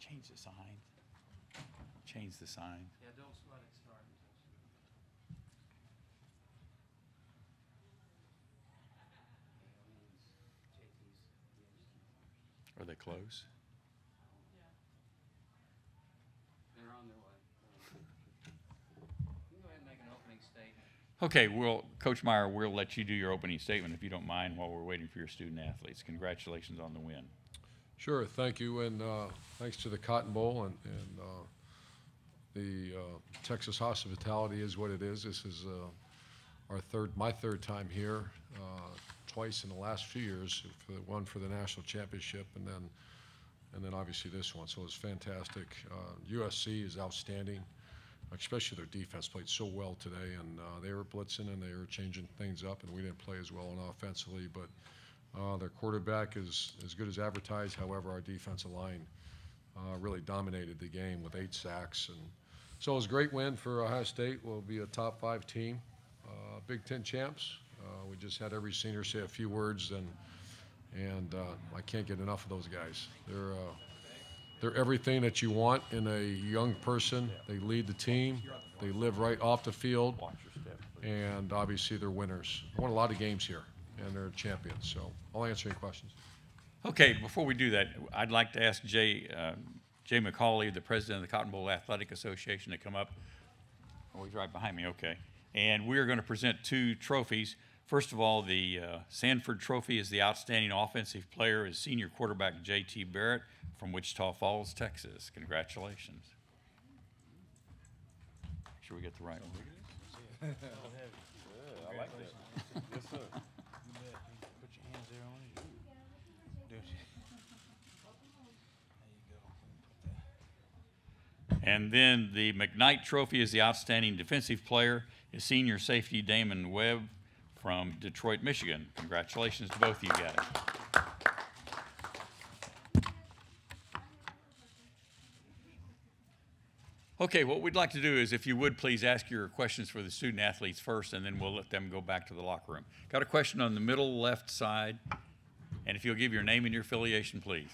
Change the sign. Change the sign. Yeah, don't let it start until Are they close? they're on their way. You can go ahead and make an opening statement. Okay, well, Coach Meyer, we'll let you do your opening statement if you don't mind while we're waiting for your student athletes. Congratulations on the win. Sure, thank you, and thanks to the Cotton Bowl and the Texas hospitality is what it is. This is my third time here, twice in the last few years. One for the national championship, and then obviously this one. So it's fantastic. USC is outstanding, especially their defense played so well today, and they were blitzing and they were changing things up, and we didn't play as well offensively, but. Their quarterback is as good as advertised. However, our defensive line really dominated the game with 8 sacks. And so it was a great win for Ohio State. We'll be a top 5 team, Big Ten champs. We just had every senior say a few words, and I can't get enough of those guys. They're everything that you want in a young person. They lead the team. They live right off the field, and obviously they're winners. I won a lot of games here. And they're champions, so I'll answer any questions. Okay, before we do that, I'd like to ask Jay McCauley, the president of the Cotton Bowl Athletic Association, to come up. Oh, he's right behind me, okay. And we're going to present 2 trophies. First of all, the Sanford Trophy is the outstanding offensive player is senior quarterback J.T. Barrett from Wichita Falls, Texas. Congratulations. Make sure we get the right one. I like that. Yes, sir. Put your hands there on it. There you go. And then the McKnight Trophy is the outstanding defensive player is senior safety Damon Webb from Detroit, Michigan. Congratulations to both of you guys. Okay, what we'd like to do is if you would please ask your questions for the student athletes first, and then we'll let them go back to the locker room. Got a question on the middle left side, and if you'll give your name and your affiliation, please.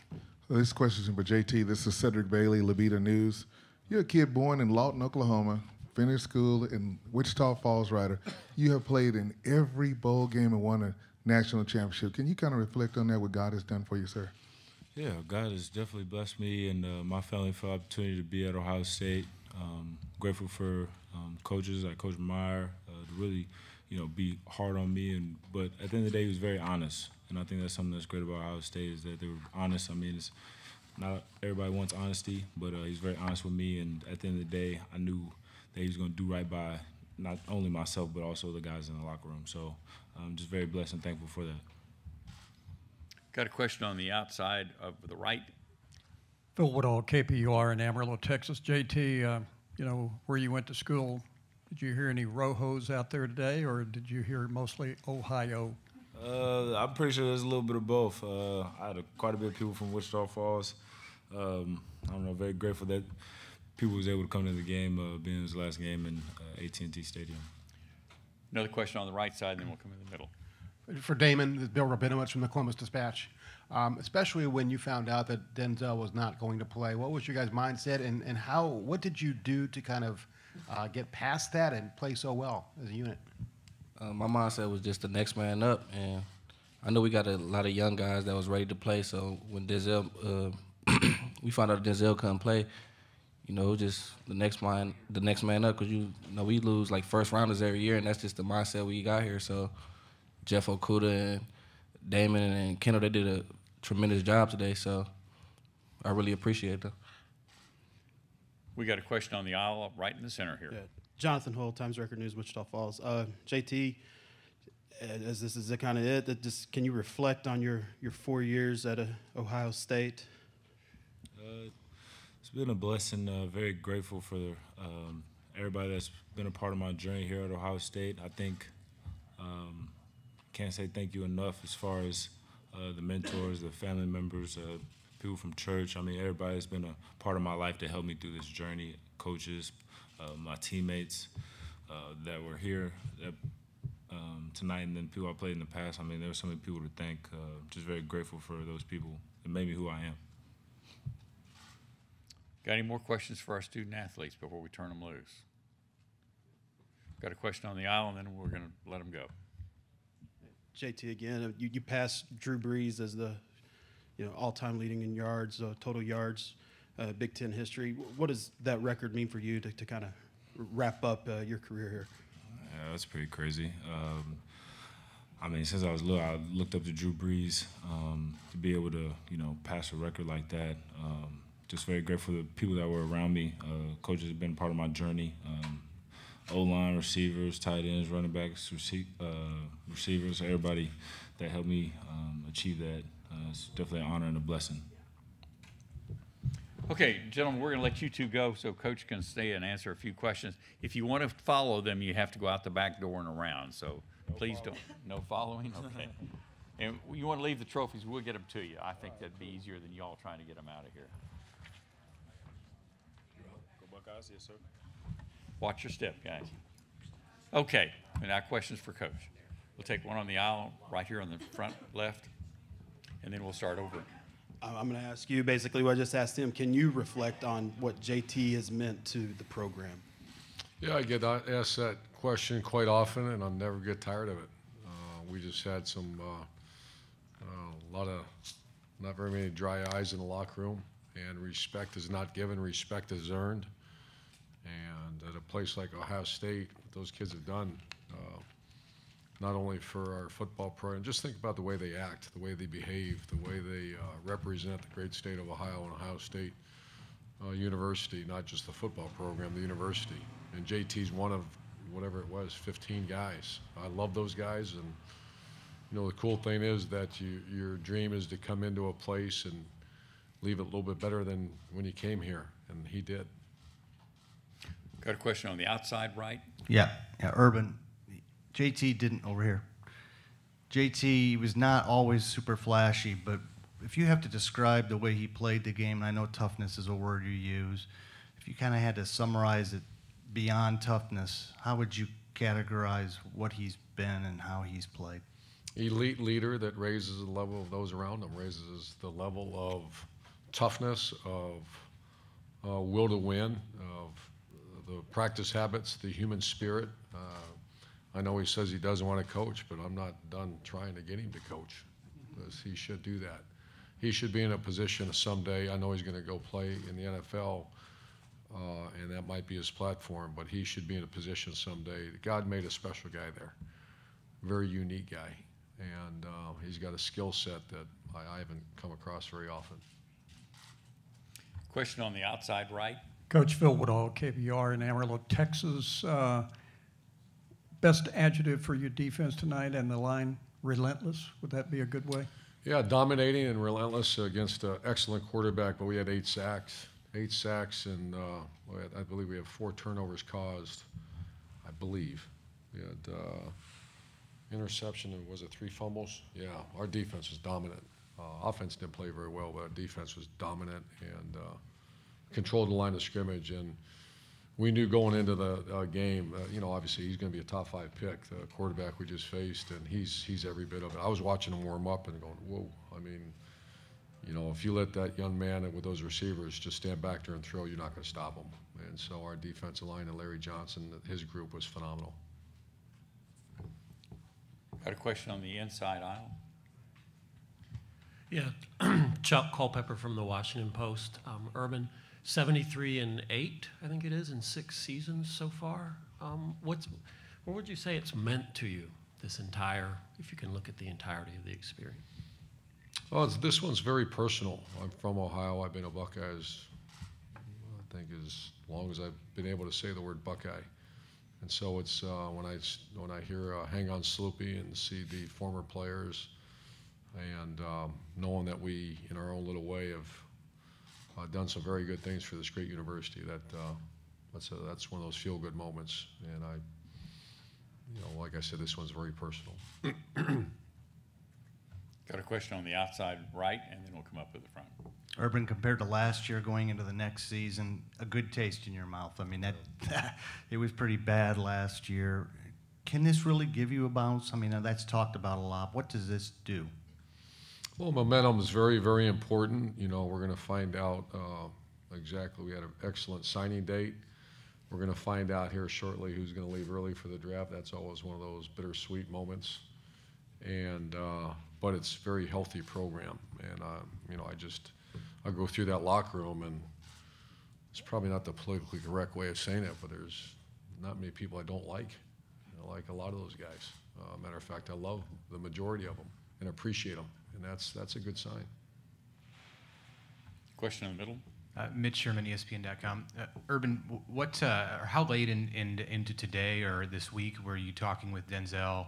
This question is for JT. This is Cedric Bailey, Labita News. You're a kid born in Lawton, Oklahoma, finished school in Wichita Falls Rider. You have played in every bowl game and won a national championship. Can you kind of reflect on that, what God has done for you, sir? Yeah, God has definitely blessed me and my family for the opportunity to be at Ohio State. Grateful for coaches like Coach Meyer to really, be hard on me. But at the end of the day, he was very honest, and I think that's something that's great about Ohio State is that they were honest. I mean, it's not everybody wants honesty, but he's very honest with me. And at the end of the day, I knew that he was going to do right by not only myself but also the guys in the locker room. So I'm just very blessed and thankful for that. Got a question on the outside of the right. Phil Woodall, KPUR in Amarillo, Texas. JT, where you went to school, did you hear any Rojos out there today, or did you hear mostly Ohio? I'm pretty sure there's a little bit of both. I had quite a bit of people from Wichita Falls. Very grateful that people was able to come to the game, being his last game in AT&T Stadium. Another question on the right side, and then we'll come in the middle. For Damon, this is Bill Rabinowitz from the Columbus Dispatch. Especially when you found out that Denzel was not going to play, what was your guys' mindset, and what did you do to kind of get past that and play so well as a unit? My mindset was just the next man up, and I know we got a lot of young guys that was ready to play. So when Denzel, we found out Denzel couldn't play, just the next man up, because we lose like first rounders every year, and that's just the mindset we got here. So Jeff Okudah and Damon and Kendall, they did a tremendous job today, so I really appreciate them. We got a question on the aisle right in the center here. Yeah. Jonathan Hull, Times Record News, Wichita Falls. JT, as this is kind of it, can you reflect on your 4 years at Ohio State? It's been a blessing. Very grateful for everybody that's been a part of my journey here at Ohio State. I think can't say thank you enough as far as the mentors, the family members, people from church. I mean, everybody has been a part of my life to help me through this journey. Coaches, my teammates that were here tonight, and then people I played in the past. I mean, there were so many people to thank. Just very grateful for those people. It made me who I am. Got any more questions for our student athletes before we turn them loose? Got a question on the aisle, and then we're going to let them go. JT, again, you passed Drew Brees as the all-time leading in yards, total yards, Big Ten history. What does that record mean for you to kind of wrap up your career here? Yeah, that's pretty crazy. I mean, since I was little, I looked up to Drew Brees. To be able to, pass a record like that, just very grateful to the people that were around me. Coaches have been part of my journey. O-line, receivers, tight ends, running backs, receivers, everybody that helped me achieve that. It's definitely an honor and a blessing. Okay, gentlemen, we're going to let you two go so Coach can stay and answer a few questions. If you want to follow them, you have to go out the back door and around. So please don't. No following? Okay. And you want to leave the trophies, we'll get them to you. I think that'd be easier than y'all trying to get them out of here. Go Buckeyes, yes, sir. Watch your step, guys. Okay, and now questions for Coach. We'll take one on the aisle right here on the front left, and then we'll start over. I'm going to ask you basically what I just asked him. Can you reflect on what JT has meant to the program? Yeah, I get asked that question quite often, and I'll never get tired of it. We just had a lot of not very many dry eyes in the locker room, and respect is not given, respect is earned. And at a place like Ohio State, what those kids have done, not only for our football program, just think about the way they act, the way they behave, the way they represent the great state of Ohio and Ohio State University, not just the football program, the university. And JT's one of, whatever it was, 15 guys. I love those guys, and the cool thing is that your dream is to come into a place and leave it a little bit better than when you came here, and he did. Got a question on the outside right? Yeah, Urban. JT didn't over here. JT was not always super flashy, but if you have to describe the way he played the game, and I know toughness is a word you use, if you kind of had to summarize it beyond toughness, how would you categorize what he's been and how he's played? Elite leader that raises the level of those around him, raises the level of toughness, of will to win, of the practice habits, the human spirit. I know he says he doesn't want to coach, but I'm not done trying to get him to coach, because he should do that. He should be in a position someday. I know he's going to go play in the NFL, and that might be his platform, but he should be in a position someday. God made a special guy there, very unique guy, and he's got a skill set that I haven't come across very often. Question on the outside right. Coach Phil Woodall, KBR in Amarillo, Texas. Best adjective for your defense tonight and the line, relentless. Would that be a good way? Yeah, dominating and relentless against an excellent quarterback, but we had 8 sacks. 8 sacks, and I believe we have 4 turnovers caused, I believe. We had interception, and was it 3 fumbles? Yeah, our defense was dominant. Offense didn't play very well, but our defense was dominant and controlled the line of scrimmage. And we knew going into the game, obviously he's going to be a top 5 pick, the quarterback we just faced, and he's every bit of it. I was watching him warm up and going, whoa. I mean, if you let that young man with those receivers just stand back there and throw, you're not going to stop him. And so our defensive line and Larry Johnson, his group was phenomenal. Got a question on the inside aisle? Yeah, Chuck Culpepper from the Washington Post. Urban, 73-8, I think it is, in 6 seasons so far. What would you say it's meant to you, this entire, if you can look at the entirety of the experience? Well, this one's very personal. I'm from Ohio. I've been a Buckeyes, I think, as long as I've been able to say the word Buckeye. And so it's when I hear Hang On Sloopy and see the former players, and knowing that we, in our own little way, have done some very good things for this great university. That's one of those feel-good moments. And like I said, this one's very personal. Got a question on the outside right, and then we'll come up to the front. Urban, compared to last year going into the next season, a good taste in your mouth. I mean, it was pretty bad last year. Can this really give you a bounce? I mean, that's talked about a lot. What does this do? Well, momentum is very, very important. We're going to find out exactly. We had an excellent signing date. We're going to find out here shortly who's going to leave early for the draft. That's always one of those bittersweet moments. And but it's a very healthy program. And you know, I go through that locker room, and it's probably not the politically correct way of saying it, but there's not many people I don't like. I like a lot of those guys. Matter of fact, I love the majority of them and appreciate them, and that's a good sign. Question in the middle. Mitch Sherman, ESPN.com. Urban, what or how late into today or this week were you talking with Denzel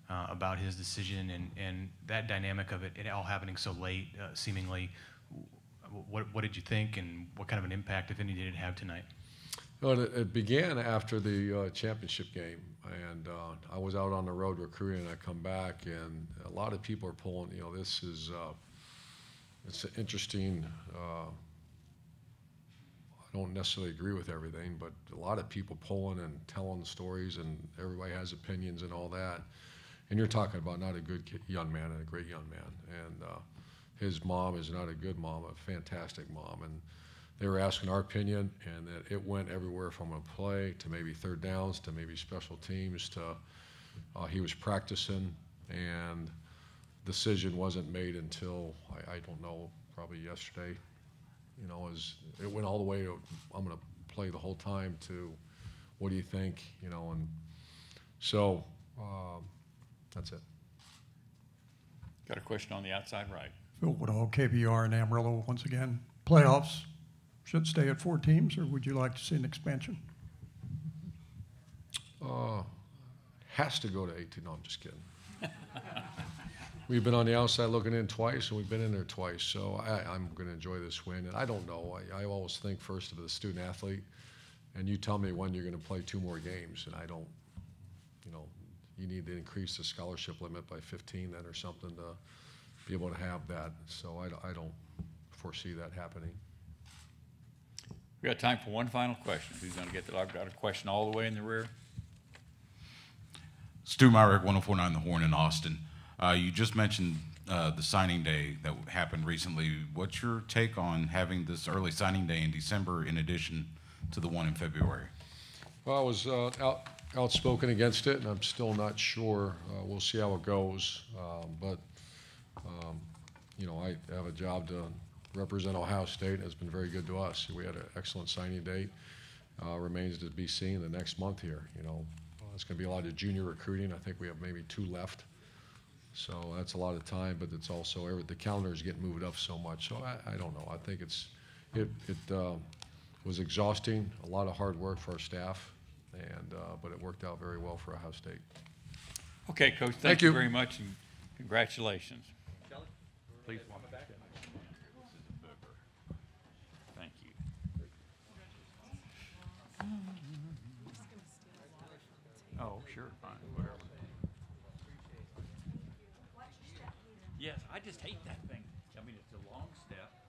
about his decision and that dynamic of it all happening so late, seemingly? What did you think, and what kind of an impact, if any, did it have tonight? Well, it began after the championship game, and I was out on the road recruiting, and I come back, and a lot of people are pulling. You know, this is it's an interesting. I don't necessarily agree with everything, but a lot of people pulling and telling stories, and everybody has opinions and all that. And you're talking about not a good young man and a great young man, and his mom is not a good mom, a fantastic mom, and they were asking our opinion, and that it went everywhere from a play to maybe third downs to maybe special teams to he was practicing, and decision wasn't made until I don't know, probably yesterday. You know, it went all the way to I'm going to play the whole time to what do you think, you know, and so that's it. Got a question on the outside right. Phil Woodall, KBR in Amarillo once again. Playoffs should stay at 4 teams, or would you like to see an expansion? Has to go to 18. No, I'm just kidding. We've been on the outside looking in twice, and we've been in there twice. So I'm going to enjoy this win. And I don't know. I always think first of the student athlete, and you tell me when you're going to play 2 more games, and I don't. You know, you need to increase the scholarship limit by 15 then or something to be able to have that. So I don't foresee that happening. We got time for one final question. Who's going to get that? I've got a question all the way in the rear. Stu Myrick, 104.9 The Horn in Austin. You just mentioned the signing day that happened recently. What's your take on having this early signing day in December in addition to the one in February? Well, I was outspoken against it, and I'm still not sure. We'll see how it goes. But you know, I have a job to represent Ohio State. It's been very good to us. We had an excellent signing date. Remains to be seen the next month here. You know, it's going to be a lot of junior recruiting. I think we have maybe 2 left. So that's a lot of time, but it's also the calendar is getting moved up so much. So I don't know. I think it was exhausting, a lot of hard work for our staff, and but it worked out very well for Ohio State. Okay, Coach. Thank you very much, and congratulations. Kelly, please walk back. Thank you. Oh, sure, fine, whatever. Yes, I just hate that thing.